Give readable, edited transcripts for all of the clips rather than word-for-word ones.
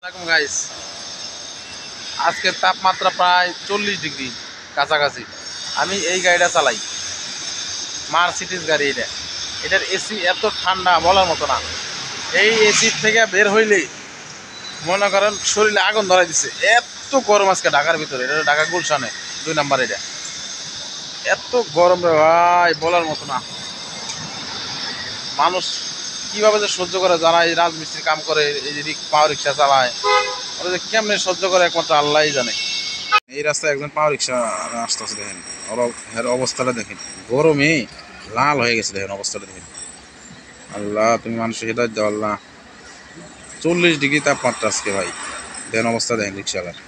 আসসালামু গাইস, আজকের তাপমাত্রা প্রায় 40 ডিগ্রি কাছাকাছি। আমি এই গাড়িটা চালাই, মার্সিডিজ গাড়ি। এটার এসি এত ঠান্ডা বলার মতো না। এই এসির থেকে বের হইলেই মনে করেন শরীরে আগুন ধরাই দিচ্ছে, এত গরম আজকে ঢাকার ভিতরে। এটা ঢাকা গুলশানে 2 নাম্বার। এটা এত গরম রে ভাই, বলার মতো না। মানুষ কিভাবে যে সহ্য করে, যারা এই রাজমিস্ত্রির কাম করে, এই যে পাওয়ার রিক্সা চালায়, ওরা যে কেমনে সহ্য করে একমাত্র আল্লাহই জানে। এই রাস্তায় একজন পাওয়ার রিক্সা আসতেছে, দেখেন ওর অবস্থাটা দেখেন, গরমে লাল হয়ে গেছে। দেখেন অবস্থাটা দেখেন। আল্লাহ, তুমি মানুষের হেদায়েত দাও আল্লাহ। 40 ডিগ্রি তাপমাত্রা আজকে ভাই। দেখেন অবস্থা, দেখেন রিক্সাওয়ালার।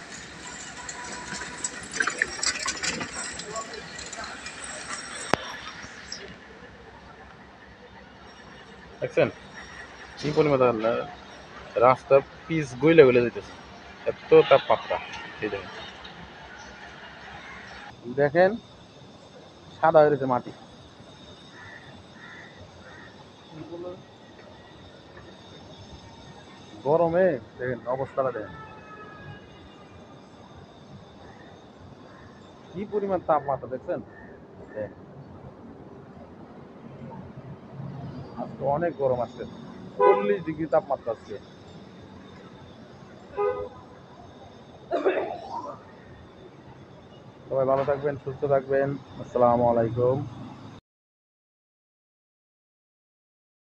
দেখছেন কি পরিমাণ রাস্তা পিচ গইলে গইলে যেতেছে, এত তাপমাত্রা। এই দেখেন, দেখেন সাদা হয়ে গেছে মাটি। গরমে দেখেন অবস্থাটা, দেখেন কি পরিমাণ তাপমাত্রা। দেখছেন আজকে অনেক গরম। আজকে 40 ডিগ্রি তাপমাত্রা আজকে। সবাই ভালো থাকবেন, সুস্থ থাকবেন। আসসালামু আলাইকুম।